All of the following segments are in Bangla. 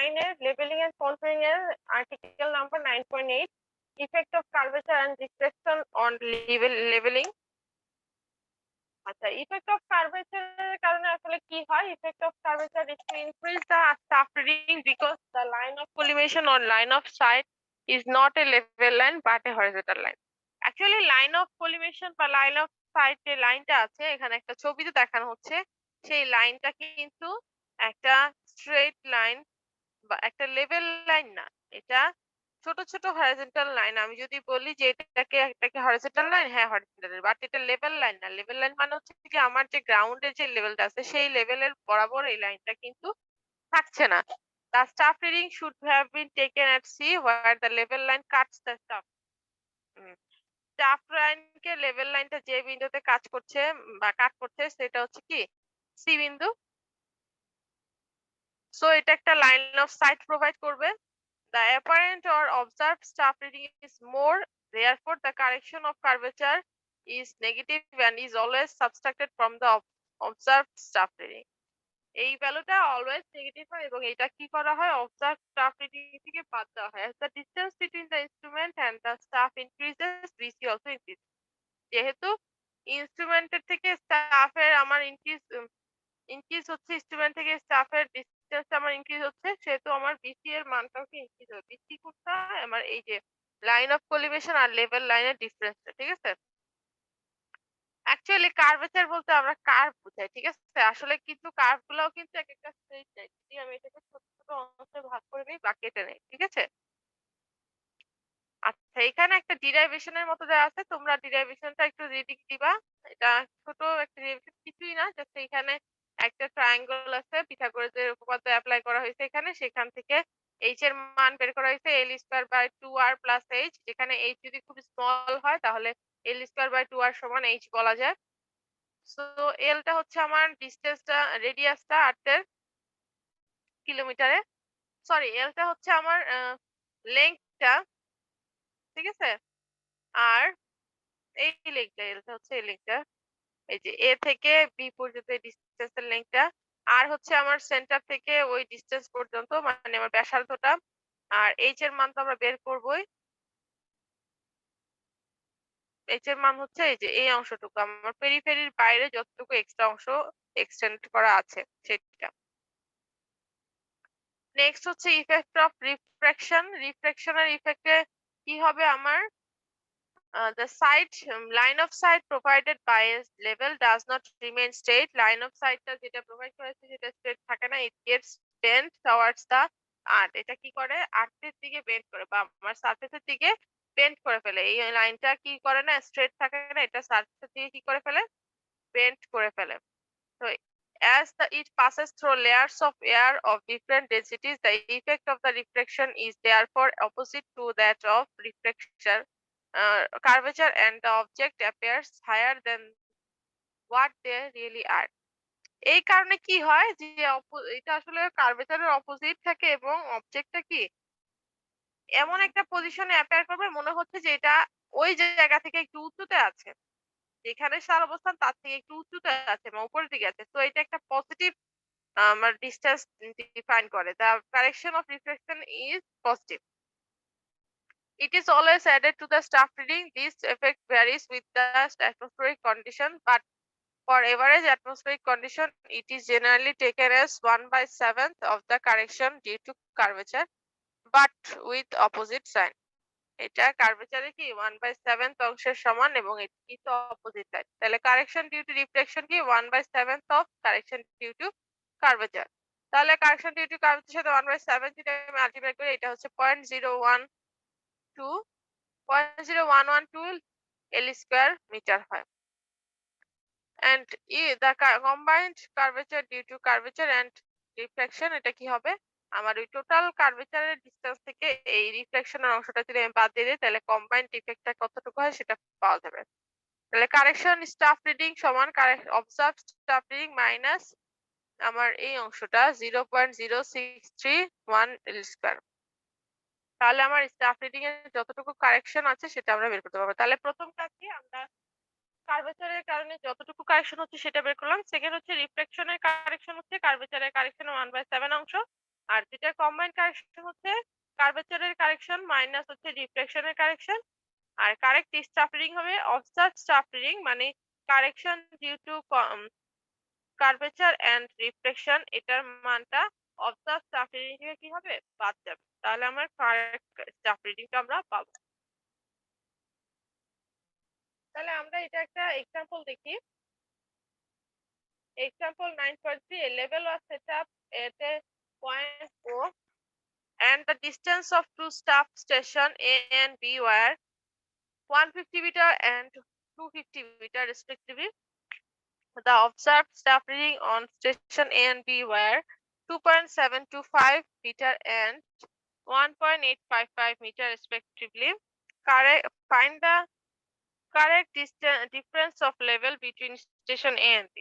9 এর লেবেলিং এন্ড কন্ট্রোলিং এর article number 9.8 effect of curvature and reflection on লেবেলিং। আচ্ছা, ইফেক্ট অফ কার্ভেচার এর কারণে আসলে কি হয়? Effect of curvature is to increase the staff reading because the line of collimation or line of sight is not a level line but a horizontal line. Actually line of collimation বা line of sight যে লাইনটা আছে এখানে একটা ছবিতে দেখানো হচ্ছে, সেই লাইনটা কিন্তু একটা স্ট্রেট লাইন বা একটা লেভেল লাইন না, এটা ছোট ছোট হরিজন্টাল লাইন। আমি যদি বলি যে এটাকে হরিজন্টাল লাইন, হ্যাঁ হরিজন্টাল, বাট এটা লেভেল লাইন না। লেভেল লাইন মানে হচ্ছে কি আমার যে গ্রাউন্ডের যে লেভেলটা আছে সেই লেভেলের বরাবর এই লাইনটা কিন্তু থাকছে না। The staff reading should have been taken at C where the level line cuts the staff. Staff লাইনকে লেভেল লাইনটা যে বিন্দুতে কাজ করছে বা কাট করছে সেটা হচ্ছে কি সি বিন্দু। সো এটা একটা লাইন অফ সাইট প্রোভাইড করবে। The apparent or observed staff reading is more, therefore the correction of curvature is negative and is always subtracted from the observed staff reading. এই ভ্যালুটা অলওয়েজ নেগেটিভ হয় এবং এটা কি করা হয়? অবজার্ভ স্টাফ রিডিং থেকে বাদ দেওয়া হয়। As the distance between the instrument and the staff increases, VC also increases. যেহেতু ইনস্ট্রুমেন্টের থেকে স্টাফের আমার ইনক্রিজ হচ্ছে, ইনস্ট্রুমেন্ট থেকে স্টাফের ডিসটেন্সটা আমার ইনক্রিজ হচ্ছে, সেহেতু আমার বিসি এর মানটাও কি ইনক্রিজ হবে। বিসি কোনটা? আমার এই যে লাইন অফ কোলিভেশন আর লেভেল লাইনের ডিফারেন্সটা, ঠিক আছে? অ্যাকচুয়ালি কার্ভেচার বলতে আমরা কার্ভ বুঝাই, ঠিক আছে? আসলে কিন্তু কার্ভ গুলাও কিন্তু এক একটা স্ট্রেট লাইন। যদি আমি এটাকে ছোট ছোট অংশে ভাগ করে নিই বা কেটে নেই, ঠিক আছে? আচ্ছা, এখানে একটা ডিরাইভেশনের মতো দেওয়া আছে, তোমরা ডিরাইভেশনটা একটু রিডিং দিবা। এটা ছোট একটা ডিরাইভেশন, কিছুই না, জাস্ট এখানে একটা ট্রায়াঙ্গল আছে, পিথাগোরাসের উপপাদ্য অ্যাপ্লাই করা হয়েছে এখানে, সেখান থেকে h এর মান বের করা হয়েছে l square by 2r plus h, যেখানে h যদি খুব স্মল হয় তাহলে l স্কয়ার বাই 2r সমান h বলা যায়। সো l টা হচ্ছে আমার ডিসটেন্সটা, রেডিয়াসটা আর্থের কিলোমিটারে, সরি l টা হচ্ছে আমার লেংথটা, ঠিক আছে? আর এই লেংথটা, l টা হচ্ছে এই লেংথটা, এই যে এ থেকে বি পর্যন্ত এই ডিসটেন্সের লেংথটা, আর হচ্ছে আমার সেন্টার থেকে ওই ডিসটেন্স পর্যন্ত মানে আমার ব্যাসার্ধটা। আর এইচ এর মান তো আমরা বের করবই। এইচ এর মান হচ্ছে এই যে এই অংশটুকু, আমার পেরিফেরির বাইরে যতটুকু এক্সট্রা অংশ এক্সটেন্ড করা আছে সেটা। নেক্সট হচ্ছে ইফেক্ট অফ রিফ্রাকশন। রিফ্রাকশনের ইফেক্টে কি হবে আমার? The sight line of sight provided by a level does not remain straight. Line of sight টা যেটা প্রোভাইড করেছে সেটা স্ট্রেট থাকে না, it gets bent towards the earth. এটা কি করে? আর্থের দিকে বেন্ড করে বা আমার সারফেসের দিকে বেন্ড করে ফেলে। এই লাইনটা কি করে না, স্ট্রেট থাকে না, এটা সারফেসের দিকে কি করে ফেলে? বেন্ড করে ফেলে। So as it passes through layers of air of different densities, the effect of the refraction is therefore opposite to that of refraction curvature, and the object appears higher than what they really are. এই কারণে কি হয় যে এটা আসলে কার্ভেচারের অপোজিট থাকে এবং অবজেক্টটা কি এমন একটা পজিশনে অ্যাপিয়ার করবে মনে হচ্ছে যে এটা ওই জায়গা থেকে একটু উঁচুতে আছে, যেখানে সার অবস্থান তার থেকে একটু উঁচুতে আছে বা উপরের দিকে আছে। তো এটা একটা পজিটিভ আমার ডিসটেন্স ডিফাইন করে। The correction of reflection is positive. It is always added to the staff reading. This effect varies with the atmospheric condition, but for average atmospheric condition, it is generally taken as 1/7 of the correction due to curvature, but with opposite sign. এটা কার্ভেচারে কি 1/7 অংশের সমান এবং এটি কিন্তু অপোজিট সাইড। তাহলে কারেকশন ডিউ টু রিফ্লেকশন কি 1/7 of correction due to curvature. তাহলে কারেকশন ডিউ টু কার্ভেচার সাথে 1/7 যদি আমি মাল্টিপ্লাই করি, এটা হচ্ছে 0.0112 L স্কয়ার মিটার হয়। And the combined curvature due to curvature and reflection, এটা কি হবে? আমার ওই টোটাল কার্ভেচারের ডিসটেন্স থেকে এই রিফ্লেকশনের অংশটা যদি আমি বাদ দিয়ে দিই তাহলে কম্বাইন্ড ইফেক্টটা কতটুকু হয় সেটা পাওয়া যাবে। তাহলে কারেকশন স্টাফ রিডিং সমান অবজার্ভ স্টাফ রিডিং মাইনাস আমার এই অংশটা 0.0631 L স্কয়ার। তাহলে আমার স্টাফ রিডিং এর যতটুকু কারেকশন আছে সেটা আমরা বের করতে পারবো। তাহলে প্রথম কাজ কি, আমরা কার্ভেচারের কারণে যতটুকু কারেকশন হচ্ছে সেটা বের করলাম। সেকেন্ড হচ্ছে রিফ্লেকশনের কারেকশন হচ্ছে কার্ভেচারের কারেকশন 1/7 অংশ। আর যেটা কম্বাইন্ড কারেকশন হচ্ছে কার্ভেচারের কারেকশন মাইনাস হচ্ছে রিফ্লেকশনের কারেকশন। আর কারেক্ট স্টাফ রিডিং হবে অবসার্ভ স্টাফ রিডিং মানে correction due to curvature and reflection, এটার মানটা অবসার্ভ স্টাফ রিডিং থেকে কি হবে বাদ যাবে, তাহলে আমার কারেক্ট স্টাফ রিডিংটা আমরা পাবো। তাহলে আমরা এটা একটা এক্সাম্পল দেখি। Example 9.3, a level was set up at a point O and the distance of two staff station A and B were 150 meter and 250 meter respectively. The observed staff reading on station A and B were 2.725 meter and 1.855 meter respectively. Find the correct difference of level between station A and B.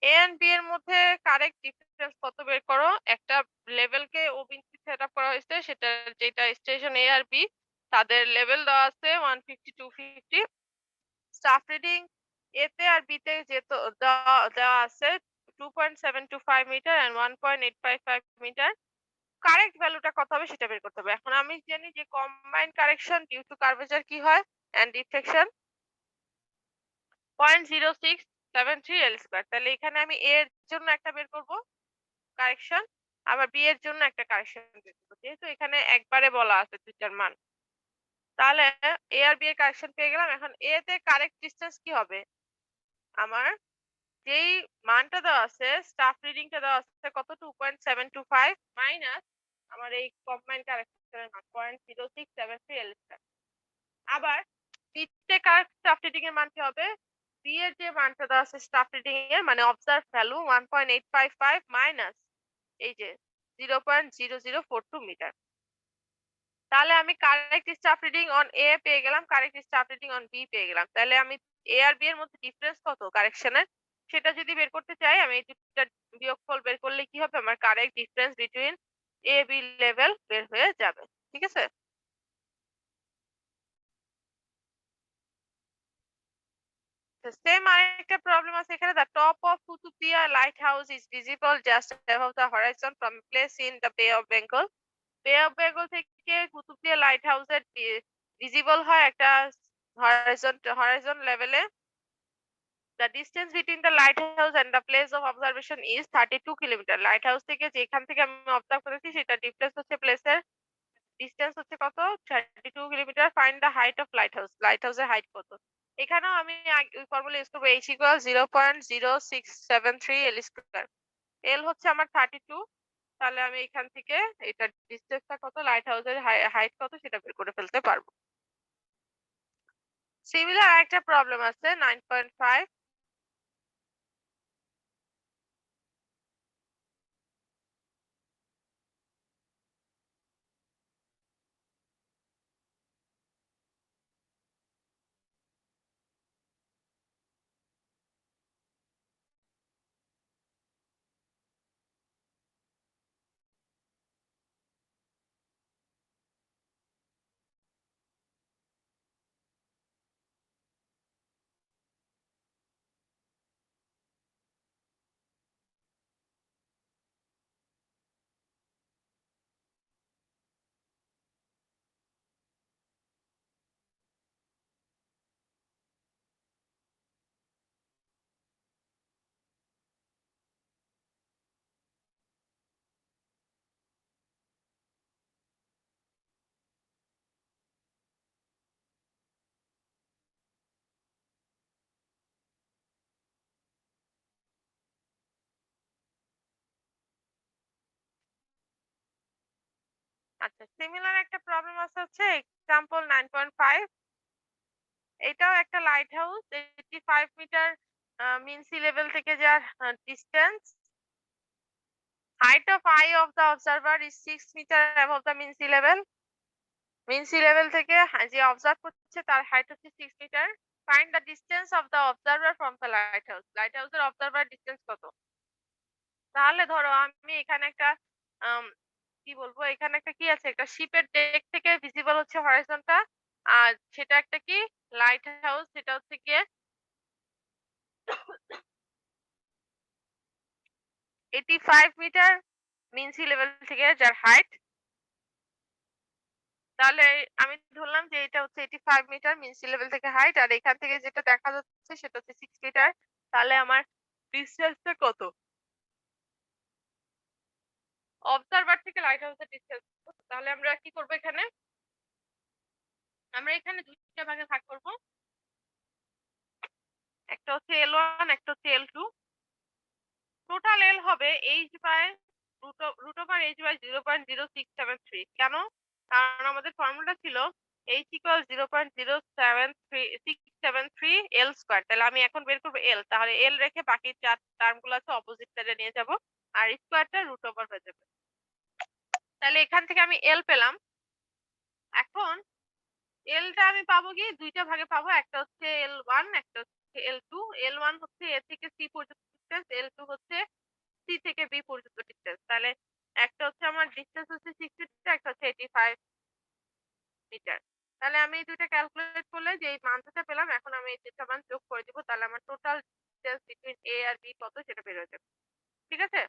A and B এর মধ্যে কারেক্ট ডিফারেন্স কত বের করো। একটা লেভেলকে ও বিন্দুতে সেট আপ করা হয়েছে, সেটা যেটা স্টেশন এ আর বি তাদের লেভেল দেওয়া আছে 150 250। স্টাফ রিডিং এ তে আর বি তে যেহেতু দেওয়া আছে 2.725 মিটার এন্ড 1.855 মিটার। কারেক্ট ভ্যালুটা কত হবে সেটা বের করতে হবে। এখন আমি জানি যে combined correction due to curvature কি হয় এন্ড রিফ্লেকশন 0.0673 এল স্কয়ার। তাহলে এখানে আমি এ এর জন্য একটা বের করব কারেকশন, আবার বি এর জন্য একটা কারেকশন বের করব, যেহেতু এখানে একবারে বলা আছে দুইটার মান। তাহলে এ আর বি এর কারেকশন পেয়ে গেলাম। এখন এ তে কারেক্ট ডিসটেন্স কি হবে, আমার যেই মানটা দেওয়া আছে স্টাফ রিডিংটা দেওয়া আছে কত 2.725 মাইনাস আমার এই কম্বাইন্ড কারেকশনের মান 0.0673 এল স্কয়ার। আবার বি তে কারেক্ট স্টাফ রিডিং এর মান কি হবে, বি এর যে মানটা দেওয়া আছে স্টাফ রিডিং এর মানে অবজার্ভ ভ্যালু 1.855 মাইনাস এই যে 0.0042 মিটার। তাহলে আমি correct staff reading on A পেয়ে গেলাম, correct staff reading on B পেয়ে গেলাম। তাহলে আমি এ আর বি এর মধ্যে ডিফারেন্স কত কারেকশনের সেটা যদি বের করতে চাই, আমি এই দুটো বিয়োগফল বের করলে কি হবে, আমার correct difference between A B level বের হয়ে যাবে। ঠিক আছে। সেম আরেকটা প্রবলেম আছে এখানে। The top of Kutubdia light house is visible just above the Horizon from place in the বে অফ বেঙ্গল। বে অফ বেঙ্গল থেকে কুতুবদিয়া লাইট হাউসের ভিজিবল হয় একটা হরাইজন লেভেলে। The distance between the lighthouse and the place of observation is 32 kilometre. Light house থেকে যেখান থেকে আমি অবজার্ভ করেছি সেটা ডিফারেন্স হচ্ছে প্লেসের ডিসটেন্স হচ্ছে কত 32 kilometre. Find the height of light house, light হাউসের হাইট কত। এখানেও আমি ওই ফর্মুলা ইউজ করবো h equal 0.0673 এল স্কয়ার। এল হচ্ছে আমার 32, তাহলে আমি এখান থেকে এটা ডিসটেন্সটা কত লাইট হাউসের হাইট কত সেটা বের করে ফেলতে পারবো। সিমিলার একটা প্রবলেম আছে 9.5। আচ্ছা, সিমিলার একটা প্রবলেম আছে হচ্ছে এক্সাম্পল 9.5। এটাও একটা light house 85 metre mean sea level থেকে যার distance. Height of eye of the observer is 6 metre above the mean sea level. Mean sea level থেকে যে অবজার্ভ করছে তার হাইট হচ্ছে 6 metre. Find the distance of the observer from the light house. Light হাউসের অবজারভার ডিসটেন্স কত। তাহলে ধরো আমি এখানে একটা আম, কি বলবো, এখানে একটা কি আছে, একটা শিপের ডেক থেকে ভিজিবল হচ্ছে হরাইজনটা, আর সেটা একটা কি লাইট হাউস, সেটা হচ্ছে গিয়ে 85 মিটার মিন সি লেভেল থেকে যার হাইট, তাহলে আমি ধরলাম যে এটা হচ্ছে 85 মিটার মিন সি লেভেল থেকে হাইট, আর এখান থেকে যেটা দেখা যাচ্ছে সেটা হচ্ছে 6 মিটার। তাহলে আমার ডিসটেন্সটা কত? অবজারভার থেকে লাইট হাউসের ডিসটেন্স কত? তাহলে আমরা কি করব এখানে? আমরা এখানে ২ টা ভাগে ভাগ করব। একটা হচ্ছে L1, একটা হচ্ছে L2। টোটাল L হবে h by root over h by 0.0673। কেন? কারণ আমাদের ফর্মুলা ছিল h ইকুয়াল 0.073 L স্কয়ার। তাহলে আমি এখন বের করব L। তাহলে L রেখে বাকি 4 টার্ম গুলো আছে অপোজিট সাইডে নিয়ে যাব। আর স্কয়ারটা রুট ওভার হয়ে যাবে। তাহলে এখান থেকে আমি L পেলাম। এখন L টা আমি পাবো কি ২ টা ভাগে পাবো। একটা হচ্ছে L1, একটা হচ্ছে L2। L1 হচ্ছে A থেকে C পর্যন্ত ডিসটেন্স, L2 হচ্ছে C থেকে B পর্যন্ত ডিসটেন্স। তাহলে একটা হচ্ছে আমার ডিসটেন্স হচ্ছে 6 মিটার, একটা হচ্ছে 85 মিটার। তাহলে আমি এই ২ টা ক্যালকুলেট করলে যে এই মানটা পেলাম, এখন আমি এই ২ টা মান যোগ করে দিব। তাহলে আমার টোটাল ডিসটেন্স বিটুইন A আর B কত সেটা বের হয়ে যাবে। ঠিক আছে?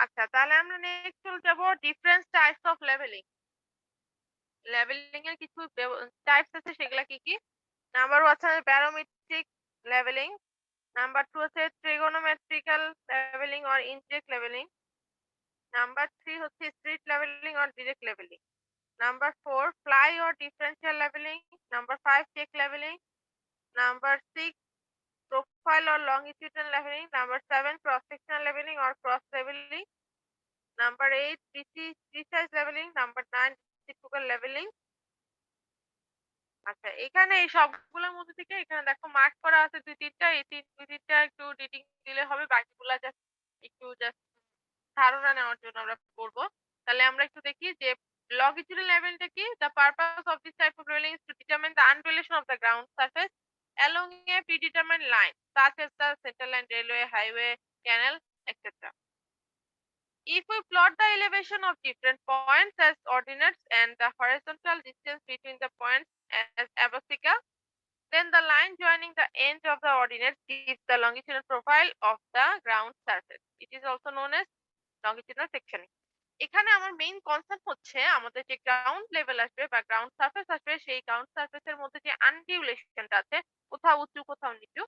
আচ্ছা, তাহলে আমরা নেক্সট চলে যাব different types of leveling. Leveling এর কিছু টাইপস আছে, সেগুলা কি কি? নাম্বার 1 হচ্ছে ব্যারোমেট্রিক লেভেলিং। নাম্বার 2 হচ্ছে trigonometrical levelling or indirect levelling. Number 3 হচ্ছে spirit levelling or direct levelling. Number 4 fly or differential levelling. Number 5 check levelling. Number 6 profile or longitudinal leveling. Number 7 cross sectional leveling or cross leveling. Number 8 precise leveling. Number 9 reciprocal leveling. আচ্ছা, এখানে এই সবগুলোর মধ্যে থেকে এখানে দেখো মার্ক করা আছে ২-৩টা। এই ২-৩টা একটু রিডিং দিলে হবে, বাকিগুলা জাস্ট একটু ধারণা নেওয়ার জন্য আমরা করব। তাহলে আমরা একটু দেখি যে longitudinal levelটা কি? The purpose of this type of leveling is to determine the undulation of the ground surface along a predetermined line, such as the center line, railway, highway, canal, etc. If we plot the elevation of different points as ordinates and the horizontal distance between the points as abscissa, then the line joining the ends of the ordinates gives the longitudinal profile of the ground surface. It is also known as longitudinal sectioning. এখানে আমার মেইন কনসেপ্ট হচ্ছে আমাদের যে গ্রাউন্ড লেভেল আসবে বা গ্রাউন্ড সারফেস আসবে, সেই গ্রাউন্ড সারফেসের মধ্যে যে আনডিউলেশনটা আছে, কোথাও উঁচু কোথাও নিচু,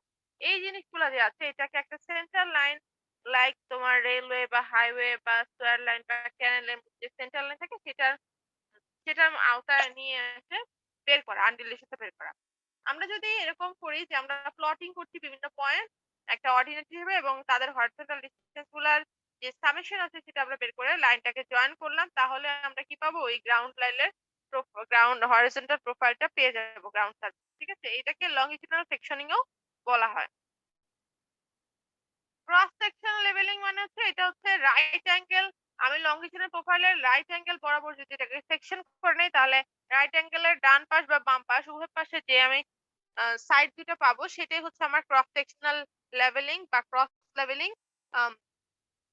এই জিনিসগুলো যে আছে এটাকে একটা সেন্টার লাইন, লাইক তোমার রেলওয়ে বা হাইওয়ে বা স্কয়ার লাইন বা ক্যানেলের যে সেন্টার লাইন থাকে সেটার আওতায় নিয়ে এসে বের করা, আনডিউলেশনটা বের করা। আমরা যদি এরকম করি যে আমরা প্লটিং করছি বিভিন্ন পয়েন্ট একটা অর্ডিনেট হিসেবে, এবং তাদের হরিজন্টাল ডিসটেন্স গুলার যে সামেশন আছে সেটা আমরা বের করে লাইনটাকে জয়েন করলাম, তাহলে আমরা কি পাবো? ওই গ্রাউন্ড লাইনের গ্রাউন্ড হরিজন্টাল প্রোফাইলটা পেয়ে যাবো, গ্রাউন্ড সারফেস। ঠিক আছে? এটাকে লংজিটিউডাল সেকশনিং ও বলা হয়। ক্রস সেকশন লেভেলিং মানে হচ্ছে এটা হচ্ছে রাইট অ্যাঙ্গেল। আমি লংজিটিউডাল প্রোফাইলের রাইট অ্যাঙ্গেল বরাবর যদি এটাকে সেকশন করে নেই, তাহলে রাইট অ্যাঙ্গেলের ডান পাশ বা বাম পাশ উভয় পাশে যে আমি সাইড দুটো পাবো, সেটাই হচ্ছে আমার ক্রস সেকশনাল লেভেলিং বা cross leveling.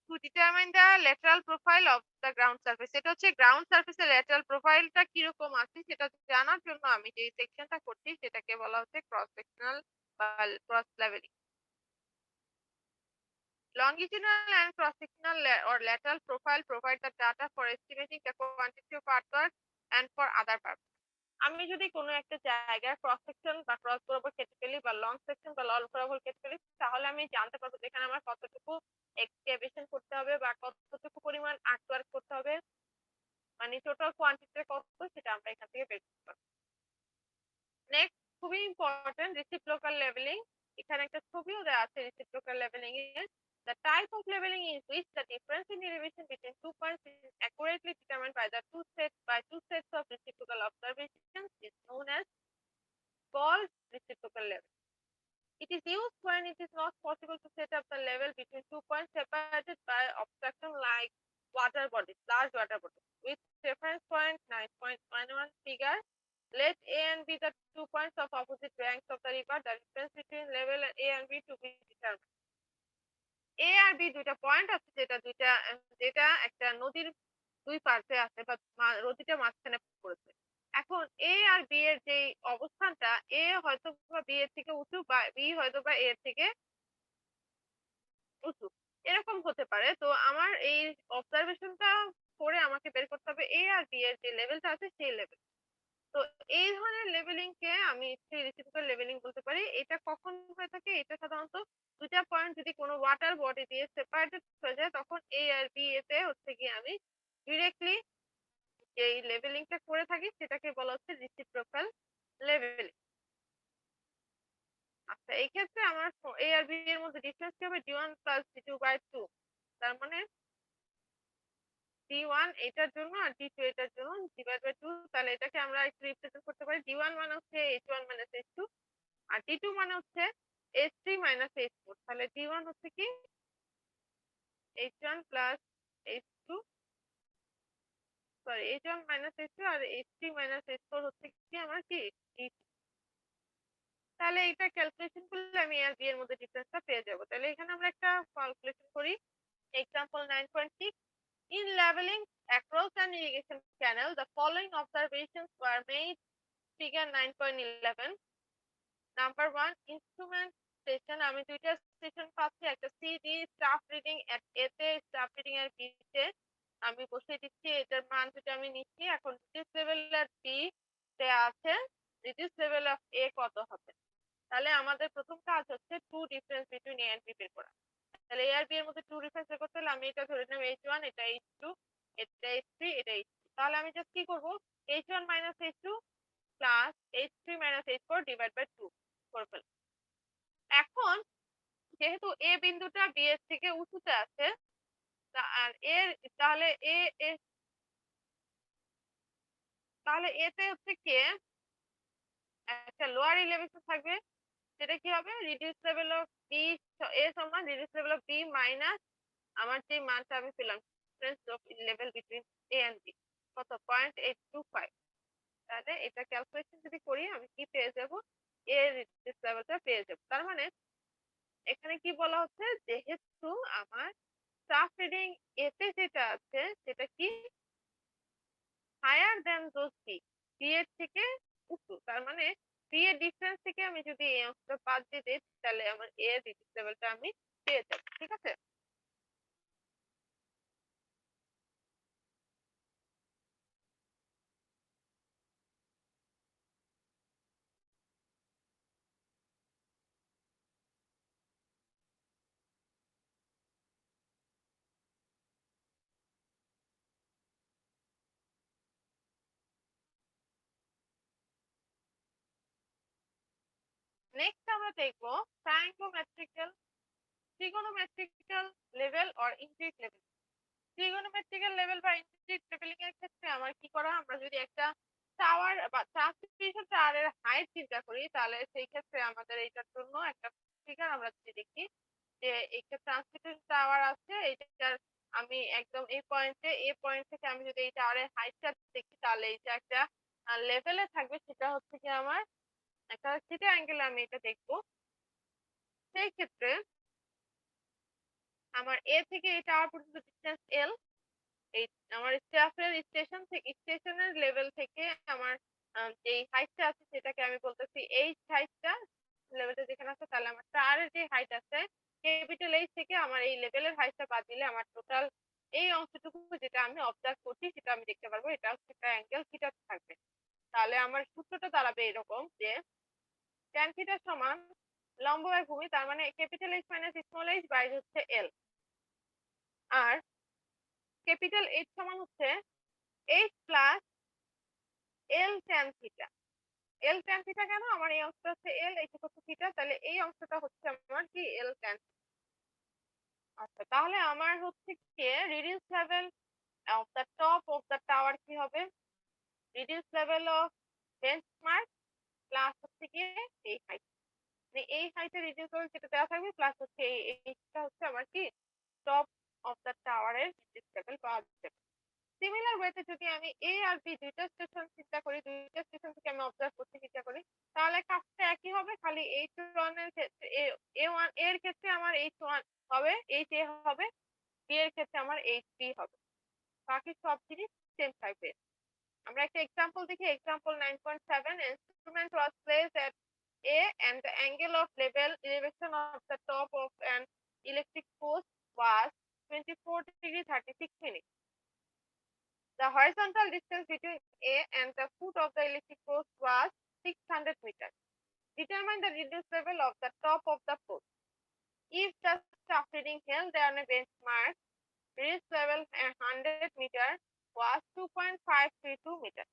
Two determine the lateral profile of the ground surface, এটা হচ্ছে গ্রাউন্ড সারফেসের ল্যাটারাল প্রোফাইলটা কিরকম আছে সেটা জানার জন্য আমি যে সেকশনটা করছি সেটাকে বলা হচ্ছে ক্রস সেকশনাল বা cross leveling. Longitudinal and cross-sectional or lateral profile provide the data for estimating the quantity of earthwork and for other purposes. আমি যদি কোনো একটা জায়গায় ক্রস সেকশন বা ক্রস বরাবর কেটে ফেলি বা লং সেকশন বা লং বরাবর কেটে ফেলি, তাহলে আমি জানতে পারবো যে এখানে আমার কতটুকু এক্সকাভেশন করতে হবে বা কতটুকু পরিমাণ আর্টওয়ার্ক করতে হবে, মানে টোটাল কোয়ান্টিটিটা কত সেটা আমরা এখান থেকে বের করতে পারবো। নেক্সট, খুবই ইম্পর্টেন্ট, রেসিপ্রোকাল লেভেলিং। এখানে একটা ছবিও দেওয়া আছে রেসিপ্রোকাল লেভেলিং এর। The type of leveling in which the difference in elevation between 2 points is accurately determined by the two sets of reciprocal observations is known as called reciprocal level. It is used when it is not possible to set up the level between 2 points separated by obstruction like water bodies, large water bodies. With reference point 9.11 figure, Let A and B the 2 points of opposite banks of the river. The difference between level A and B to be determined. A আর B দুইটা পয়েন্ট আছে যেটা একটা নদীর দুই পাশে আছে বা নদীটা মাঝখানে পড়েছে। এখন A আর B এর যে অবস্থানটা A হয়তো বা B এর থেকে উঁচু বা B হয়তো বা A এর থেকে উঁচু। এরকম হতে পারে। তো আমার এই অবজারভেশনটা করে আমাকে বের করতে হবে A আর B এর যে লেভেলটা আছে সেই লেভেল। তো এই ধরনের লেভেলিং কে আমি রেসিপ্রোকাল লেভেলিং বলতে পারি। এটা কখন হয়ে থাকে? এটা সাধারণত ২ টা পয়েন্ট যদি কোনো ওয়াটার বডি দিয়ে সেপারেটেড হয়ে যায় তখন A আর B এতে হচ্ছে গিয়ে আমি ডিরেক্টলি যেই লেভেলিংটা করে থাকি সেটাকে বলা হচ্ছে রেসিপ্রোকাল লেভেলিং। আচ্ছা এই ক্ষেত্রে আমার A আর B এর মধ্যে ডিফারেন্স কি হবে? D1 প্লাস D2/2 তার মানে D1 এটার জন্য আর D2 এটার জন্য ডিভাইড বাই 2 তাহলে এটাকে আমরা একটু রিপ্রেজেন্ট করতে পারি D1 মানে হচ্ছে H1 - H2 আর D2 মানে হচ্ছে H3 - H4 তাহলে D1 হচ্ছে কি H1 plus H2 sorry H1 - H2 আর H3 - H4 হচ্ছে কি আমার কি D2 তাহলে এটা ক্যালকুলেশন করলে আমি আর বি এর মধ্যে ডিফারেন্সটা পেয়ে যাব তাহলে এখানে আমরা একটা ক্যালকুলেশন করি example 9.6 in leveling across an irrigation canal the following observations were made figure 9.11 number 1 instrument station আমি দুইটা স্টেশন পাচ্ছি একটা সিডি স্টাফ রিডিং এতে স্টাফ রিডিং এর বিতে আমি বসিয়ে দিচ্ছি এটার মান যেটা আমি নিচ্ছি এখন রিডিউস লেভেল এর বি তে আছে রিডিউস লেভেল অফ এ কত হবে তাহলে আমাদের প্রথম কাজ হচ্ছে to difference between A and B বের করা তাহলে এ আর বি এর মধ্যে টু ডিফারেন্স বের করতে হলে আমি এটা ধরে নেব h1 এটা h2 এটা h3 এটা h2 তাহলে আমি জাস্ট কি করব h1 - h2 plus h3 - h4 divide by 2 করে ফেলব এখন যেহেতু এ বিন্দুটা বি এর থেকে উঁচুতে আছে আর এর তাহলে তাহলে এতে হচ্ছে কি একটা লোয়ার এলিভেশন থাকবে সেটা কি হবে রিডিউস লেভেল অফ বি এ সমান reduce level of B minus আমার যে মানটা আমি পেলাম difference of level between A and B কত 0.825 তাহলে এটা ক্যালকুলেশন যদি করি আমি কি পেয়ে যাব এর রিডিউস লেভেলটা পেয়ে যাব তার মানে এখানে কি বলা হচ্ছে যেহেতু আমার স্টাফ রিডিং এতে যেটা আছে সেটা কি higher than those B B এর থেকে উঁচু তার মানে বি এর ডিফারেন্স থেকে আমি যদি এই অংশটা বাদ দিয়ে দিই তাহলে আমার এ এর রিডিউস লেভেলটা আমি পেয়ে যাব ঠিক আছে নেক্সট আমরা দেখব trigonometrical level or increase level trigonometrical level বা ইনক্রিজ লেভেলিং এর ক্ষেত্রে আমার কি করা আমরা যদি একটা টাওয়ার বা ট্রান্সমিশন টাওয়ারের হাইট চিন্তা করি তাহলে সেই ক্ষেত্রে আমাদের এইটার জন্য একটা ফিগার আমরা যদি দেখি যে একটা ট্রান্সমিশন টাওয়ার আছে এইটার আমি একদম এই পয়েন্ট থেকে আমি যদি এই টাওয়ারের হাইটটা দেখি তাহলে এইটা একটা লেভেলে থাকবে সেটা হচ্ছে কি আমার একটা থিটা অ্যাঙ্গেলে আমি এটা দেখবো সেই ক্ষেত্রে আমার এ থেকে এই টাওয়ার পর্যন্ত ডিসটেন্স এল এই আমার স্টাফের স্টেশন থেকে স্টেশনের লেভেল থেকে আমার যে হাইটটা আছে সেটাকে আমি বলতেছি এই হাইটটা লেভেলটা যেখানে আছে তাহলে আমার টাওয়ারের যে হাইট আছে ক্যাপিটাল এইচ থেকে আমার এই লেভেলের হাইটটা বাদ দিলে আমার টোটাল এই অংশটুকু যেটা আমি অবজার্ভ করছি সেটা আমি দেখতে পারবো এটা হচ্ছে একটা অ্যাঙ্গেল থিটা থাকবে তাহলে আমার সূত্রটা দাঁড়াবে এরকম যে ট্যান থিটা সমান লম্ব বাই ভূমি তার মানে capital H minus small H by হচ্ছে এল আর ক্যাপিটাল এইচ সমান হচ্ছে H plus L tan theta L tan theta কেন আমার এই অংশটা হচ্ছে এল এইটা হচ্ছে থিটা তাহলে এই অংশটা হচ্ছে আমার কি এল ট্যান আচ্ছা তাহলে আমার হচ্ছে কি reduce level of the top of the tower কি হবে reduce level of benchmark plus হচ্ছে কি এই হাইট মানে এই হাইটের রিডিউস লেভেল যেটা দেওয়া থাকবে প্লাস হচ্ছে এইটা হচ্ছে আমার কি টপ অফ দ্য টাওয়ারের রিডিউস লেভেল পাওয়া যাবে সিমিলার ওয়েতে যদি আমি এ আর বি দুইটা স্টেশন চিন্তা করি, দুইটা স্টেশন থেকে আমি অবজার্ভ করতে চিন্তা করি, তাহলে কাজটা একই হবে, খালি H1 এর ক্ষেত্রে A1 এর ক্ষেত্রে আমার H1 হবে, HA হবে, বি এর ক্ষেত্রে আমার HB হবে, বাকি সব জিনিস সেম থাকবে। আমরা একটা এক্সাম্পল দেখি, example 9.7 instrument was placed at A and the angle of elevation of the top of an electric post was 24 degree 36 minutes. The horizontal distance between A and the foot of the electric post was 600 meters. Determine the reduced level of the top of the post. If the staff reading held on a benchmark, reduced level 100 meters was 2.532 meters.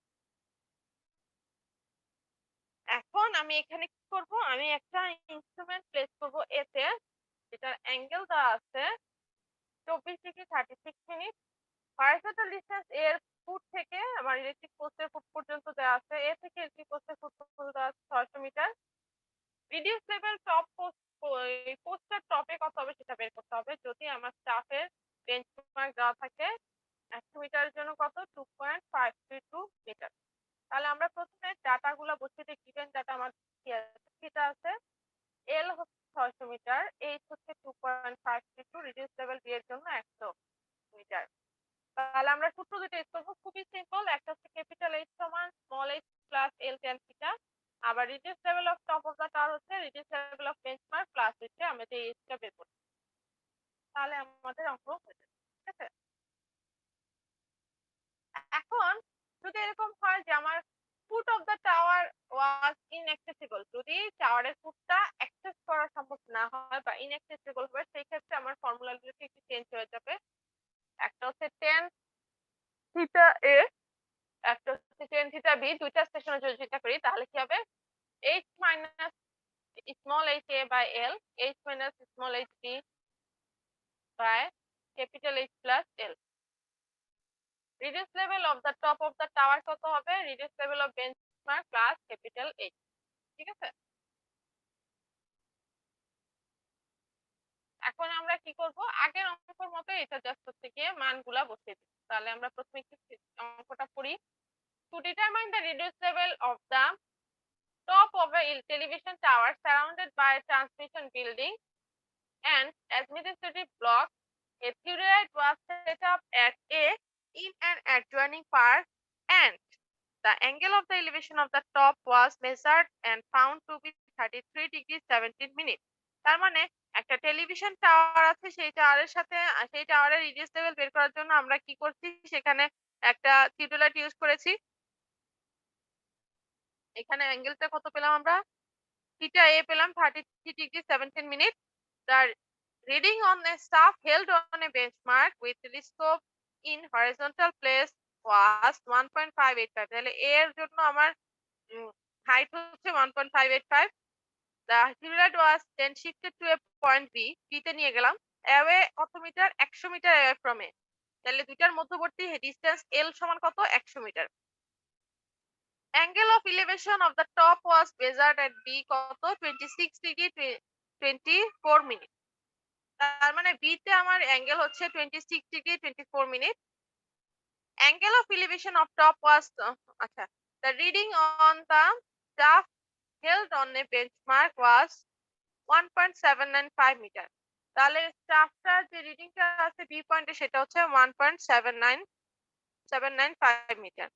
এখন আমি এখানে কি করব, আমি একটা ইনস্ট্রুমেন্ট প্লেস করব এতে, যেটার অ্যাঙ্গেল দেওয়া আছে 24 ডিগ্রি 36 মিনিট। হরাইজন্টাল ডিসটেন্স এর ফুট থেকে আমার ইলেকট্রিক পোস্টের ফুট পর্যন্ত দেওয়া আছে, এ থেকে ইলেকট্রিক পোস্টের ফুট পর্যন্ত দেওয়া আছে 600 মিটার। রিডিউস লেভেল টপ পোস্টের টপে কত হবে সেটা বের করতে হবে। যদি আমার স্টাফের বেঞ্চমার্ক দেওয়া থাকে 100 মিটারের জন্য কত 2.532 মিটার, তাহলে আমরা প্রথমে ডাটাগুলো বসিয়ে দিই। গিভেন ডাটা আমার কি আছে, সেটা আছে এল হচ্ছে 600 মিটার, এইচ হচ্ছে 2.532, রিডিউস লেভেল বি এর জন্য 100 মিটার। তাহলে আমরা সূত্র দুটো ইউজ করবো, খুবই সিম্পল। একটা হচ্ছে ক্যাপিটাল এইচ সমান small H plus L tan theta, আবার reduce level of top of the tower হচ্ছে reduce level of benchmark plus হচ্ছে আমাদের এইচটা বের করতে, তাহলে আমাদের অঙ্ক হয়ে যাবে। ঠিক আছে, এখন যদি এরকম হয় যে আমার foot of the tower was inaccessible, যদি টাওয়ারের ফুটটা অ্যাক্সেস করা সম্ভব না হয় বা ইনঅ্যাক্সেসিবল হবে, সেই ক্ষেত্রে আমার ফর্মুলাগুলো একটু চেঞ্জ হয়ে যাবে। একটা হচ্ছে টেন থিটা এ, একটা হচ্ছে টেন থিটা বি, দুইটা স্টেশনে যদি চিন্তা করি তাহলে কি হবে, H minus small H A by L, H minus small H B by capital H plus L. Reduce level of the top of the tower কত হবে, reduce level of benchmark plus capital H. ঠিক আছে, এখন আমরা কি করব, আগের অঙ্কের মতো এটা জাস্ট হচ্ছে গিয়ে মানগুলা বসিয়ে দিই। তাহলে আমরা প্রথমে কি অঙ্কটা পড়ি। To determine the reduce level of the top of a television tower surrounded by a transmission building and administrative block, a theodolite was set up at A in an adjoining park, and the angle of the elevation of the top was measured and found to be 33 degrees 17 minutes. তার মানে একটা টেলিভিশন টাওয়ার আছে, সেই টাওয়ারের সাথে সেই টাওয়ারের রিডিউস লেভেল বের করার জন্য আমরা কি করছি, সেখানে একটা থিওডোলাইট ইউজ করেছি। এখানে অ্যাঙ্গেলটা কত পেলাম আমরা, theta A পেলাম 33 degree 17 minutes. The reading on a staff held on a benchmark with telescope in horizontal place was 1.585. তাহলে A এর জন্য আমার হাইট হচ্ছে 1.585. The theodolite was then shifted to a point B, B তে নিয়ে গেলাম। away কত metre, 100 metre away from A, তাহলে দুইটার মধ্যবর্তী ডিসটেন্স L সমান কত, 100 metre. Angle of elevation of the top was measured at B কত 26 degree 24 minutes, তার মানে B তে আমার অ্যাঙ্গেল হচ্ছে 26 degree 24 minutes. Angle of elevation of top was আচ্ছা, the reading on the staff held on a benchmark was 1.795 meter, তাহলে স্টাফটার যে রিডিংটা আছে বি পয়েন্টে সেটা হচ্ছে 1.795 metre.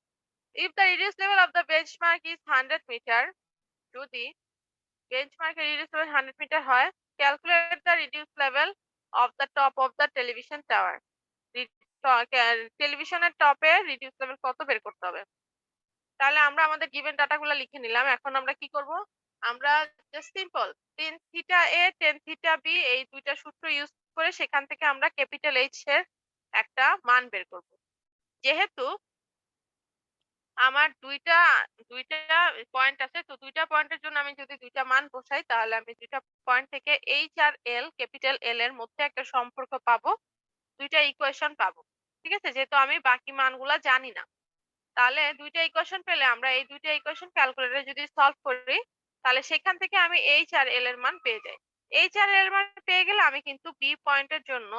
If the reduced level of the benchmark is 100 meter, যদি বেঞ্চমার্কের reduced level 100 meter হয়, calculate the reduced level of the top of the television tower. টেলিভিশনের টপে রিডিউস লেভেল কত বের করতে হবে। তাহলে আমরা আমাদের গিভেন ডাটাগুলো লিখে নিলাম। এখন আমরা কি করব, আমরা জাস্ট সিম্পল টেন থিটা এ টেন থিটা বি এই দুইটা সূত্র ইউজ করে সেখান থেকে আমরা ক্যাপিটাল এইচ এর একটা মান বের করব। যেহেতু আমার দুইটা পয়েন্ট আছে, তো দুইটা পয়েন্টের জন্য আমি যদি দুইটা মান বসাই, তাহলে আমি দুইটা পয়েন্ট থেকে এইচ আর এল ক্যাপিটাল এল এর মধ্যে একটা সম্পর্ক পাবো, দুইটা ইকুয়েশন পাবো। ঠিক আছে, যেহেতু আমি বাকি মানগুলা জানি না, তাহলে দুইটা ইকুয়েশন পেলে আমরা এই দুইটা ইকুয়েশন ক্যালকুলেটরে যদি সলভ করি, তাহলে সেখান থেকে আমি এইচ আর এল এর মান পেয়ে যাই। এইচ আর এল এর মান পেয়ে গেলে আমি কিন্তু বি পয়েন্টের জন্য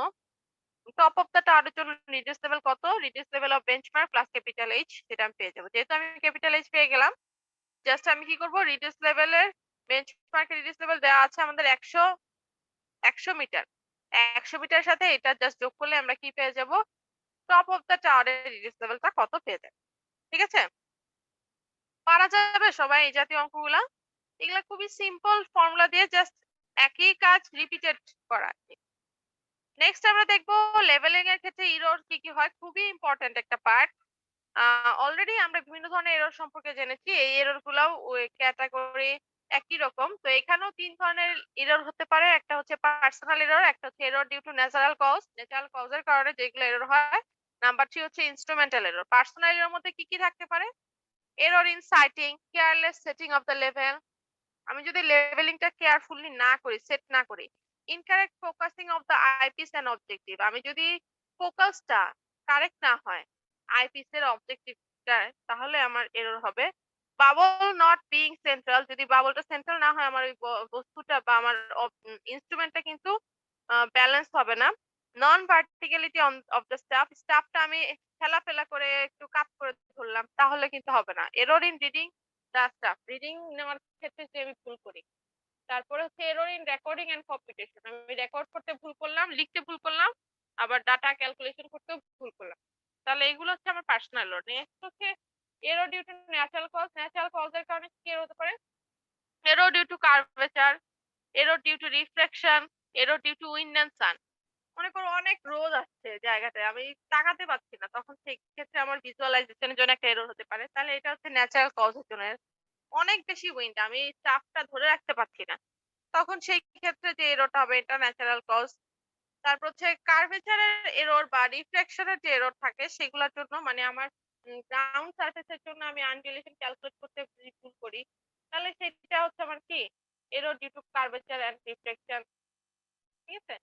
টপ অফ দ্য টাওয়ারের জন্য রিডিউস লেভেল কত? Reduce level of benchmark plus capital H, সেটা আমি পেয়ে যাবো। যেহেতু আমি ক্যাপিটাল এইচ পেয়ে গেলাম, জাস্ট আমি কি করব, রিডিউস লেভেলের বেঞ্চমার্কের রিডিউস লেভেল দেওয়া আছে আমাদের 100 মিটার। 100 মিটারের সাথে এটা জাস্ট যোগ করলে আমরা কি পেয়ে যাব? টপ অফ দ্য টাওয়ারের রিডিউস লেভেলটা কত পেয়ে যাবে। ঠিক আছে? পারা যাবে সবাই এই জাতীয় অঙ্কগুলা? এগুলা খুবই সিম্পল ফর্মুলা দিয়ে জাস্ট একই কাজ রিপিটেড করা। নেক্সট আমরা দেখবো লেভেলিং এর ক্ষেত্রে এরর কি কি হয়, খুবই ইম্পর্টেন্ট একটা পার্ট। অলরেডি আমরা বিভিন্ন ধরনের এরর সম্পর্কে জেনেছি, এই এরর গুলাও ওই ক্যাটাগরি একই রকম। তো এখানেও তিন ধরনের এরর হতে পারে, একটা হচ্ছে পার্সোনাল এরর, একটা হচ্ছে error due to natural cause, natural কজের কারণে যেগুলো এরর হয়। নাম্বার 3 হচ্ছে ইনস্ট্রুমেন্টাল এরর। পার্সোনাল এরর মধ্যে কি কি থাকতে পারে? Error in sighting, careless setting of the level, আমি যদি লেভেলিংটা কেয়ারফুলি না করি, সেট না করি, incorrect focusing of the eyepiece and objective, আমি যদি ফোকাসটা কারেক্ট না হয় আইপিস এর অবজেক্টিভটা, তাহলে আমার এরর হবে। বাবল নট বিং সেন্ট্রাল, যদি বাবলটা সেন্ট্রাল না হয় আমার ওই বস্তুটা বা আমার ইনস্ট্রুমেন্টটা কিন্তু ব্যালেন্স হবে না। নন ভার্টিক্যালিটি অফ দ্য স্টাফ, স্টাফটা আমি ফেলা করে একটু কাজ করে ধরলাম, তাহলে কিন্তু হবে না। Error in reading the staff, reading নেওয়ার ক্ষেত্রে যে আমি ভুল করি। তারপরে হচ্ছে error in recording and computation, আমি রেকর্ড করতে ভুল করলাম, লিখতে ভুল করলাম, আবার ডাটা ক্যালকুলেশন করতেও ভুল করলাম। তাহলে এগুলো হচ্ছে আমার পার্সোনাল এরর। নেক্সট হচ্ছে error due to natural cause, natural কজের কারণে কি এরর হতে পারে? Error due to curvature, error due to reflection, error due to wind and sun. মনে করো অনেক রোদ আসছে জায়গাটায়, আমি তাকাতে পাচ্ছি না, তখন সেই ক্ষেত্রে আমার ভিজুয়ালাইজেশনের জন্য একটা এরর হতে পারে। তাহলে এটা হচ্ছে ন্যাচারাল কজের জন্য। অনেক বেশি উইন্ড, আমি চাপটা ধরে রাখতে পারছি না, তখন সেই ক্ষেত্রে যে এররটা হবে এটা ন্যাচারাল কজ। তারপর হচ্ছে কার্ভেচারের এরর বা রিফ্লেকশনের যে এরর থাকে সেগুলোর জন্য, মানে আমার গ্রাউন্ড সারফেসের জন্য আমি আনডিউলেশন ক্যালকুলেট করতে ভুল করি, তাহলে সেটা হচ্ছে আমার কি error due to curvature and reflection. ঠিক আছে?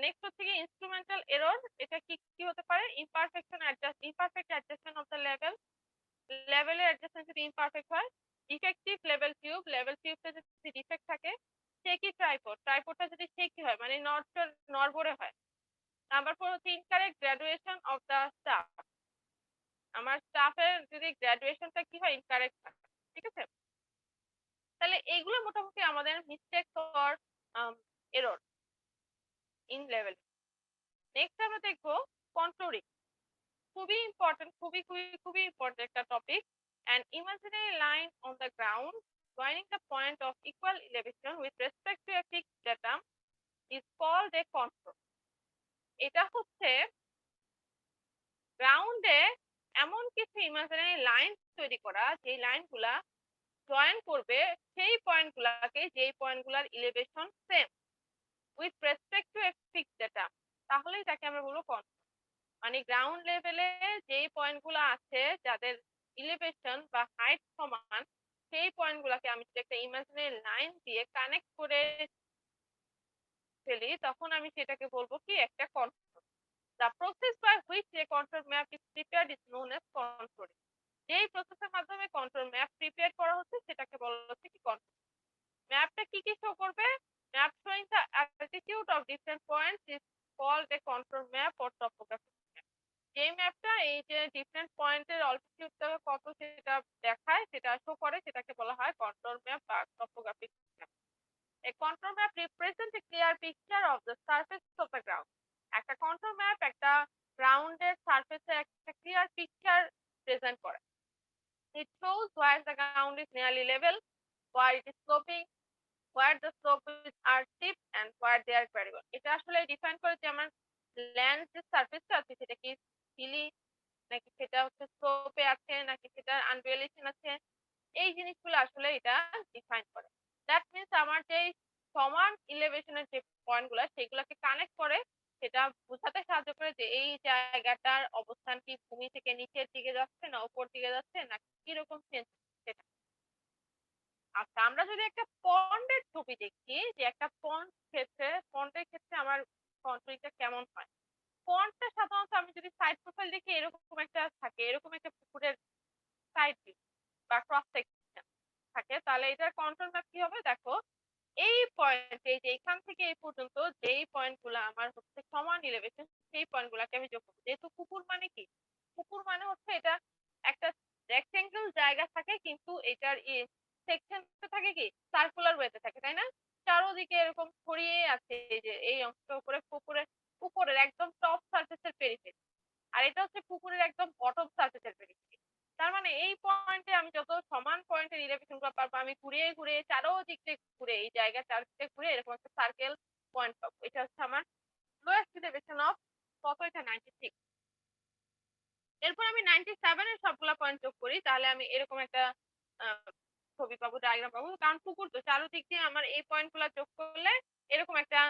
নেক্সট হচ্ছে কি ইনস্ট্রুমেন্টাল এরর, এটা কি কি হতে পারে? Imperfect adjustment of the level, লেভেলের অ্যাডজাস্টমেন্ট যদি ইমপারফেক্ট হয়। ডিফেক্টিভ লেভেল টিউবটা যদি ডিফেক্ট থাকে। শেকি ট্রাইপডটা যদি শেকি হয়, মানে নড়বড়ে হয়। নাম্বার 4 হচ্ছে incorrect graduation of the staff, আমার স্টাফের যদি গ্রাডুয়েশনটা কি হয়, ইনকারেক্ট হয়। ঠিক আছে? তাহলে এইগুলো মোটামুটি আমাদের mistake for error in level. Next আমরা দেখবো কন্ট্রোলিং, খুবই ইম্পর্টেন্ট, খুবই ইম্পর্টেন্ট একটা topic. An imaginary line on the ground joining the point of equal elevation with respect to a fixed datum is called a contour. এটা হচ্ছে গ্রাউন্ডে এমন কিছু ইমাজিনারি লাইন তৈরি করা, যে লাইনগুলা জয়েন করবে সেই পয়েন্টগুলোকে, যেই পয়েন্টগুলোর elevation same with respect to a fixed datum, তাহলেই তাকে আমরা বলবো কন্ট্রোর। মানে গ্রাউন্ড লেভেলে যেই পয়েন্টগুলো আছে যাদের ইলিভেশন বা হাইট সমান, সেই পয়েন্টগুলোকে আমি যদি একটা ইমাজিনারি লাইন দিয়ে কানেক্ট করে ফেলি, তখন আমি সেটাকে বলবো কি একটা contour. The process by which a contour map is prepared is known as contouring. যেই প্রসেসের মাধ্যমে কন্ট্রোল ম্যাপ প্রিপেয়ার করা হচ্ছে সেটাকে বলা হচ্ছে কি কন্ট্রোল। ম্যাপটা কি কি শো করবে? Map showing the altitude of different points is called a contour map or topographic map. যে ম্যাপটা এই যে ডিফারেন্ট পয়েন্টের অল্টিটিউডটা কত সেটা দেখায়, সেটা শো করে, সেটাকে বলা হয় কন্ট্রোল ম্যাপ বা topographic map. A contour map represents a clear picture of the surface of the ground. একটা contour map একটা গ্রাউন্ডের সারফেসে একটা ক্লিয়ার পিকচার প্রেজেন্ট করে। It shows where the ground is nearly level, where it is sloping, where the slopes are steep and where they are variable. এটা আসলে ডিফাইন করে যে আমার ল্যান্ড যে সারফেসটা আছে সেটা কি হিলি, নাকি সেটা হচ্ছে স্লোপে আছে, নাকি সেটা আনডুয়েলেশন আছে, এই জিনিসগুলো আসলে এটা ডিফাইন করে। দ্যাট মিন্স আমার যে সমান ইলিভেশনের যে পয়েন্টগুলো সেগুলোকে কানেক্ট করে, সেটা বোঝাতে সাহায্য করে যে এই জায়গাটার অবস্থান কি ভূমি থেকে নিচের দিকে যাচ্ছে না উপর দিকে যাচ্ছে, না কিরকম চেঞ্জ সেটা। আচ্ছা, আমরা যদি একটা পন্ডের ছবি দেখি, যে একটা পন্ডের ক্ষেত্রে আমার কন্ট্রোলটা কেমন হয়। পন্ডটা সাধারণত আমি যদি সাইড প্রোফাইল দেখি এরকম একটা থাকে, এরকম একটা পুকুরের সাইড ভিউ বা ক্রস সেকশন থাকে, তাহলে এটার কন্ট্রোল ম্যাপ কি হবে? দেখো, এই পয়েন্টে যে এখান থেকে এই পর্যন্ত যেই পয়েন্টগুলো আমার হচ্ছে সমান এলিভেশন সেই পয়েন্টগুলোকে আমি যোগ করব। যেহেতু পুকুর মানে কি, পুকুর মানে হচ্ছে এটা একটা রেক্টেঙ্গেল জায়গা থাকে, কিন্তু এটার সেকশনটা থাকে কি সার্কুলার ওয়েতে থাকে, তাই না? চারোদিকে এরকম ছড়িয়ে আছে এই যে এই অংশটা উপরে পুকুরের উপরের একদম টপ সারফেসের পেরিফেরি, আর এটা হচ্ছে পুকুরের একদম বটম সারফেসের পেরিফেরি। তার মানে এই পয়েন্টে আমি যত সমান পয়েন্টের ইলেভেশন গুলো পারবো, আমি ঘুরে ঘুরে চারোদিক থেকে ঘুরে এই জায়গা চারদিকে ঘুরে এরকম একটা সার্কেল পয়েন্ট পাবো। এটা হচ্ছে আমার লোয়েস্ট ইলেভেশন অফ কত, এটা 96। এরপর আমি 97 এর সবগুলা পয়েন্ট যোগ করি, তাহলে আমি এরকম একটা ছবি পাবো, ডায়াগ্রাম পাবো। কারণ পুকুর তো চারোদিক দিয়ে আমার এই পয়েন্ট গুলা যোগ করলে এরকম একটা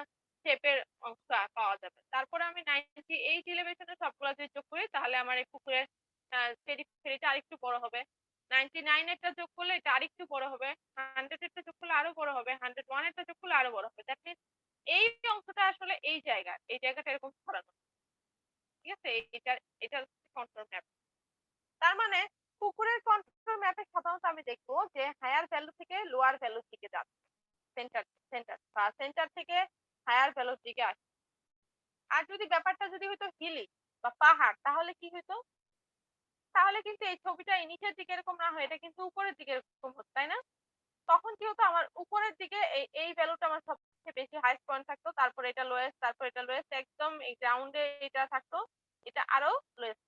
শেপের অংশ পাওয়া যাবে। তারপরে আমি 98 এলিভেশনের সবগুলা যদি যোগ করি তাহলে আমার এই পুকুরের পেরিফেরিটা আরেকটু বড় হবে। 99 এরটা যোগ করলে এটা আরেকটু বড় হবে, 100 এরটা যোগ করলে আরো বড় হবে, 101 এরটা যোগ করলে আরো বড় হবে। দ্যাট মিনস এই অংশটা আসলে এই জায়গাটা এরকম ছড়ানো, ঠিক আছে? এটা কন্ট্রোল ম্যাপ। তার মানে পুকুরের কন্ট্রোল ম্যাপে সাধারণত আমি দেখবো যে হায়ার ভ্যালু থেকে লোয়ার ভ্যালুর দিকে যাচ্ছে, সেন্টার থেকে হায়ার ভ্যালুর দিকে আসছে। আর যদি ব্যাপারটা যদি হইতো হিলি বা পাহাড়, তাহলে কি হইতো? তাহলে কিন্তু এই ছবিটা নিচের দিকে এরকম না হয়, এটা কিন্তু উপরের দিকে এরকম হতো, তাই না? তখন কি হতো, আমার উপরের দিকে এই ভ্যালুটা আমার সবচেয়ে বেশি হাইস্ট পয়েন্ট থাকতো, তারপর এটা লোয়েস্ট, তারপর এটা লোয়েস্ট, একদম এই গ্রাউন্ডে এটা থাকতো, এটা আরো লোয়েস্ট।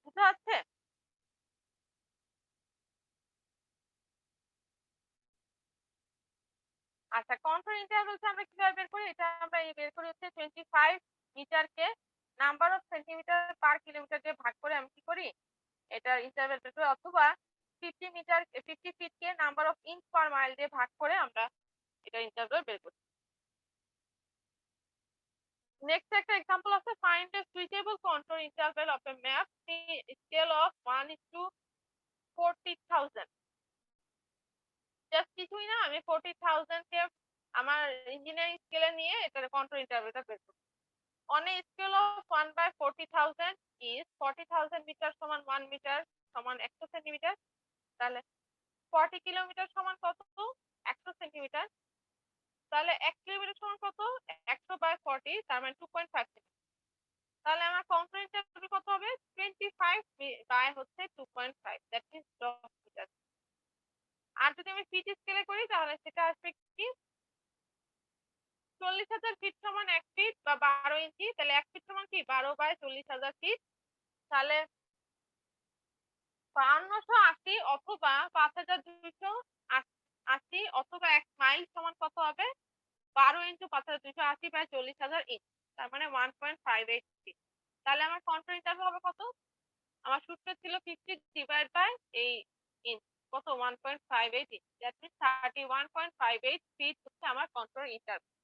বুঝতে পারছে? আচ্ছা, কন্ট্রোল ইন্টারভ্যালস আমরা কিভাবে বের করি? এটা আমরা বের করি হচ্ছে 25 মিটারকে number of centimeter per kilometer দিয়ে ভাগ করে আমি কি করি, এটা ইন্টারভ্যাল বের করি, অথবা 50 ফিটকে number of inch per mile দিয়ে ভাগ করে আমরা এটা ইন্টারভ্যাল বের করি। নেক্সট একটা এক্সাম্পল আছে, find a suitable control interval of A map scale of 1:40,000। Just কিছুই না, আমি 40,000 কে আমার ইঞ্জিনিয়ারিং স্কেলে নিয়ে এটার কন্ট্রোল ইন্টারভ্যালটা বের করি। On a scale of 1/40,000 is 40,000 metre সমান 1 মিটার সমান 100 সেন্টিমিটার। তাহলে 40 কিলোমিটার সমান কত? 100 সেন্টিমিটার। তাহলে 1 কিলোমিটার সমান কত? 100/40, তার মানে 2.5 সেন্টিমিটার। তাহলে আমার কন্ট্রোল ইন্টারভ্যাল কত হবে? 25 বাই হচ্ছে 2.5, দ্যাট মিন্স 10 মিটার। আর যদি আমি ফিট স্কেলে করি তাহলে সেটা আসবে কি, 40,000 ফিট সমান 1 ফিট বা 12 ইঞ্চি। তাহলে 1 ফিট সমান কি 12/40,000 ফিট। তাহলে 5280 অথবা 5280 অথবা 1 মাইল সমান কত হবে? 12 ইন্টু 5280/40,000 ইঞ্চ, তার মানে 1.58 ফিট। তাহলে আমার কন্ট্রোল ইন্টারভ্যাল হবে কত? আমার সূত্র ছিল 50 ডিভাইড বাই এই ইঞ্চ, কত? 1.58 ইঞ্চ। দ্যাট মিন্স 31.58 ফিট হচ্ছে আমার কন্ট্রোল ইন্টারভ্যাল।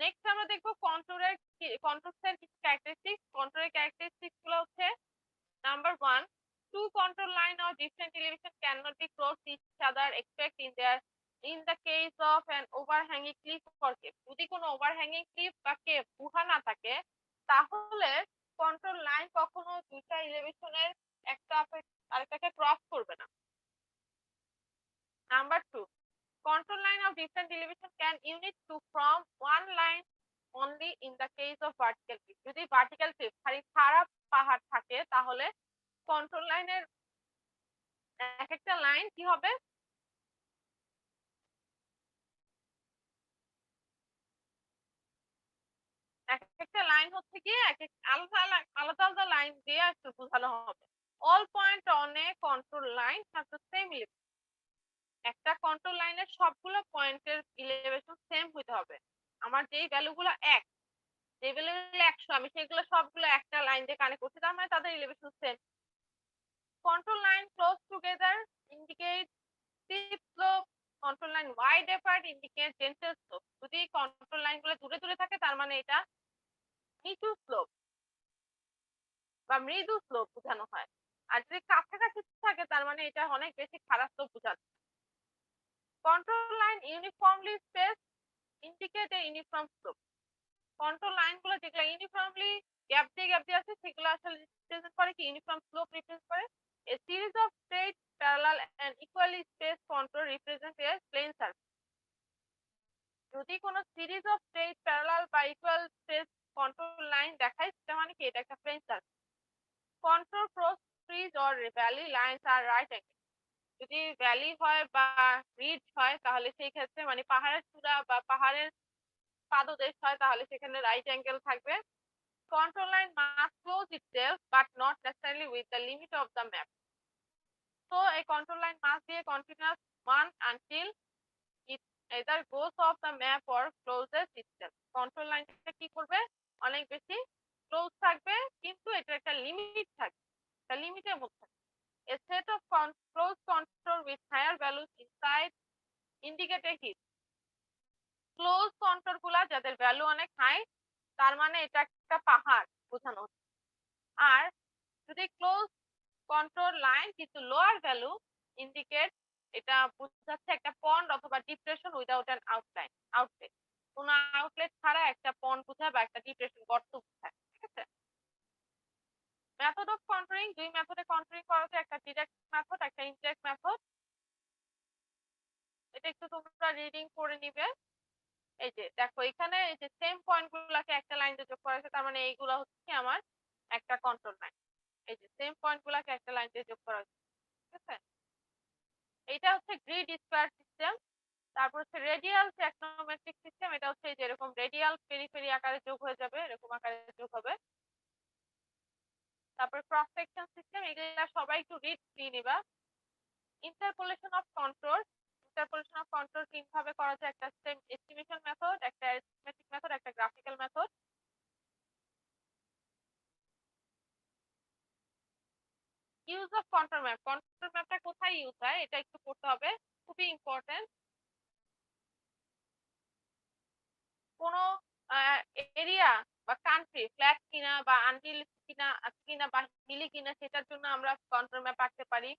নেক্সট আমরা দেখবো কন্ট্রোলের কিছু ক্যারেক্টারিস্টিক্স। কন্ট্রোলের ক্যারেক্টারিস্টিক্স গুলো হচ্ছে, Number 1, two control line of different elevation cannot be close to each other except in the case of an overhanging cliff or cave. যদি কোনো overhanging cliff বা cave গুহা না থাকে, তাহলে কন্ট্রোল লাইন কখনো দুইটা এলিভেশনের একটা আরেকটাকে ক্রস করবে না। Number 2, control line of different elevation can unit to from one line only in the case of vertical cliff. যদি vertical cliff খারাপ পাহাড় থাকে তাহলে কন্ট্রোল লাইনের এক একটা লাইন কি হবে, এক একটা লাইন হচ্ছে কি আলাদা আলাদা আলাদা লাইন দিয়ে একটু বোঝানো হবে। All point on a control line have the same ইলেভেশন। একটা কন্ট্রোল লাইনের সবগুলো পয়েন্টের ইলেভেশন সেম হতে হবে। আমার যেই ভ্যালুগুলো এক, যে ভ্যালুগুলো 100, আমি সেগুলো সবগুলো একটা লাইন দিয়ে কানেক্ট করছি, তার মানে তাদের elevation same. Control line close together indicate steep slope, control line wide apart indicate gentle slope. যদি কন্ট্রোল লাইনগুলো দূরে দূরে থাকে তার মানে এটা নিচু স্লোপ বা মৃদু স্লোপ বোঝানো হয়। আর যদি কাছাকাছি থাকে তার মানে এটা অনেক বেশি খারাপ স্লোপ বোঝাচ্ছে। Control line uniformly space indicate এ ইউনিফর্ম স্লোপ। কন্ট্রোল লাইন গুলো যেগুলো ইউনিফর্মলি গ্যাপ দিয়ে আছে সেগুলো আসলে রিপ্রেজেন্ট করে কি, ইউনিফর্ম স্লোপ রিপ্রেজেন্ট করে। A series of straight, parallel and equally spaced contour represent a plane surface. যদি কোনো সিরিজ অফ স্ট্রেট প্যারালাল বা ইকুয়াল স্পেস কন্ট্রোল লাইন দেখায় সেটা মানে কি এটা একটা প্লেন সারফেস। কন্ট্রোল ক্রস ট্রিজ অর ভ্যালি লাইনস আর রাইট অ্যাঙ্গেল। যদি ভ্যালি হয় বা রিজ হয় তাহলে সেই ক্ষেত্রে মানে পাহাড়ের চূড়া বা পাহাড়ের পাদদেশ হয় তাহলে সেখানে রাইট অ্যাঙ্গেল থাকবে। Control line must close itself but not necessarily with the limit of the map. So a control line must be a continuous one until it either goes off the map or closes itself. Control line কি করবে অনেক বেশি ক্লোজ থাকবে কিন্তু এটা একটা লিমিট থাকবে, একটা লিমিটের মধ্যে। A set of close contour with higher values inside indicate a heat. Close control গুলা যাদের ভ্যালু অনেক হাই তার মানে এটা একটা পাহাড় বোঝানো হচ্ছে। আর যদি ক্লোজ কন্ট্রোল লাইন কিন্তু লোয়ার ভ্যালু ইন্ডিকেট এটা বোঝাচ্ছে একটা পন্ড অথবা ডিপ্রেশন উইদাউট অ্যান আউটলেট। কোন আউটলেট ছাড়া একটা পন্ড বোঝায় বা একটা ডিপ্রেশন গর্ত বোঝায়। ঠিক আছে। মেথড অফ কন্ট্রোলিং, দুই মেথডে কন্ট্রোলিং করা যায়, একটা ডিরেক্ট মেথড একটা ইনডাইরেক্ট মেথড। এটা একটু তোমরা রিডিং করে নিবে। এই যে দেখো এখানে এই যে সেম পয়েন্ট গুলাকে একটা লাইনে যোগ করা হয়েছে তার মানে এইগুলা হচ্ছে আমার একটা কন্ট্রোল লাইন। এই যে সেম পয়েন্ট গুলাকে একটা লাইনে যোগ করা হয়েছে। ঠিক আছে। এটা হচ্ছে গ্রিড স্কয়ার সিস্টেম। তারপর হচ্ছে রেডিয়াল ট্যাক্সোনোমেট্রিক সিস্টেম। এটা হচ্ছে যে এরকম রেডিয়াল পেরিফেরি আকারে যোগ হয়ে যাবে, এরকম আকারে যোগ হবে। তারপর ক্রস সেকশন সিস্টেম, এগুলা সবাই একটু রিড দিয়ে নিবা। Interpolation of control, interpolation of control তিন ভাবে করা যায়, একটা এস্টিমেশন মেথড, একটা অ্যারিথমেটিক মেথড, একটা graphical method. Use of control map, control ম্যাপটা কোথায় ইউজ হয় এটা একটু পড়তে হবে, খুবই ইম্পর্টেন্ট। কোন এরিয়া বা কান্ট্রি ফ্ল্যাট কিনা বা আনহিল কিনা কিনা বা হিলি কিনা সেটার জন্য আমরা কন্ট্রোল ম্যাপ আঁকতে পারি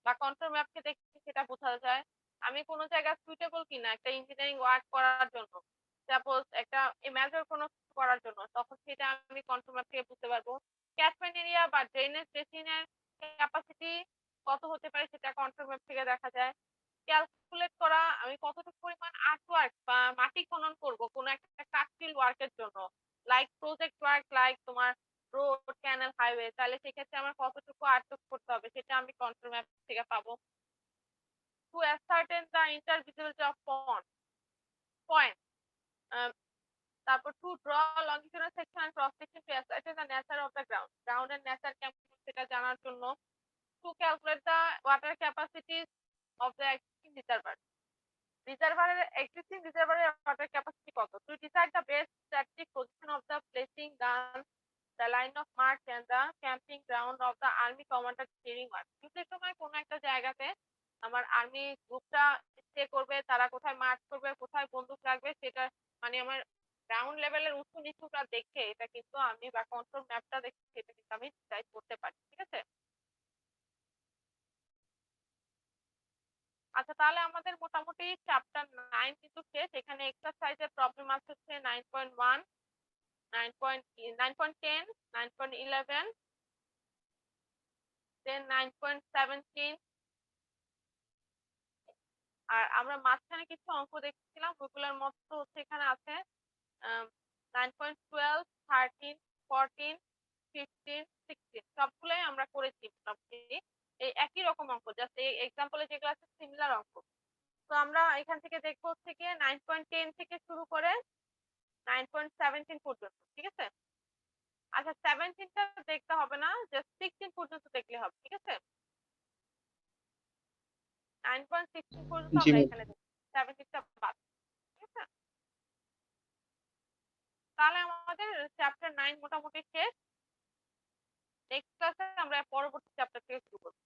বা কন্ট্রোল ম্যাপকে দেখে সেটা বোঝা যায়। আমি কোনো জায়গা সুইটেবল কিনা একটা ইঞ্জিনিয়ারিং ওয়ার্ক করার জন্য, সাপোজ একটা মেজর কোনো করার জন্য, তখন সেটা আমি কন্ট্রোল ম্যাপ থেকে বুঝতে পারবো। ক্যাচমেন্ট এরিয়া বা ড্রেনেজ বেসিনের ক্যাপাসিটি কত হতে পারে সেটা কন্ট্রোল ম্যাপ থেকে দেখা যায়। ক্যালকুলেট করা আমি কতটুকু পরিমাণ আর্ট ওয়ার্ক বা মাটি খনন করব কোন একটা কাস্টিল ওয়ার্কের জন্য, লাইক প্রজেক্ট ওয়ার্ক, লাইক তোমার রোড ক্যানেল হাইওয়ে, তাহলে সেক্ষেত্রে আমার কতটুকু আর্ট করতে হবে সেটা আমি কন্ট্রোল ম্যাপ থেকে পাবো। To ascertain the intervisibility of point, তারপর to draw longitudinal section and cross section to ascertain the nature of the ground, গ্রাউন্ডের নেচার কেমন সেটা জানার জন্য। To calculate the water capacities of the existing reservoir, রিজার্ভারের এক্সিস্টিং রিজার্ভারের ওয়াটার ক্যাপাসিটি কত। To decide the best strategic position of the placing gun, the line of march and the camping ground of the army commander during war. যুদ্ধের সময় কোনো একটা জায়গাতে আমার আর্মি গ্রুপটা স্টে করবে, তারা কোথায় মার্চ করবে, কোথায় বন্দুক রাখবে, সেটা মানে আমার গ্রাউন্ড লেভেলের উঁচু নিচুটা দেখে এটা কিন্তু আমি বা কন্ট্রোল ম্যাপটা দেখে সেটা কিন্তু আমি ডিসাইড করতে পারি। ঠিক আছে। আচ্ছা তাহলে আমাদের মোটামুটি চ্যাপ্টার 9 কিন্তু শেষ। এখানে এক্সারসাইজের প্রবলেম আছে হচ্ছে 9.1, 9.10, 9.11, দেন 9.17। আর আমরা মাঝখানে কিছু অঙ্ক দেখছিলাম ওইগুলোর মধ্যে হচ্ছে এখানে আছে 9.12, 13, 14, 15, 16 সবগুলোই আমরা করেছি মোটামুটি এই একই রকম অঙ্ক, জাস্ট এই এক্সাম্পলে যেগুলো আছে সিমিলার অঙ্ক। তো আমরা এখান থেকে দেখবো হচ্ছে গিয়ে 9.10 থেকে শুরু করে 9.17 পর্যন্ত। ঠিক আছে। আচ্ছা 17টা দেখতে হবে না, জাস্ট 16 পর্যন্ত দেখলে হবে। ঠিক আছে। 9.16 পর্যন্ত জি আমরা ম্যাম। এখানে দেখব, 17টা বাদ। ঠিক আছে। তাহলে আমাদের চ্যাপ্টার 9 মোটামুটি শেষ। নেক্সট ক্লাসে আমরা পরবর্তী চ্যাপ্টার থেকে শুরু করব।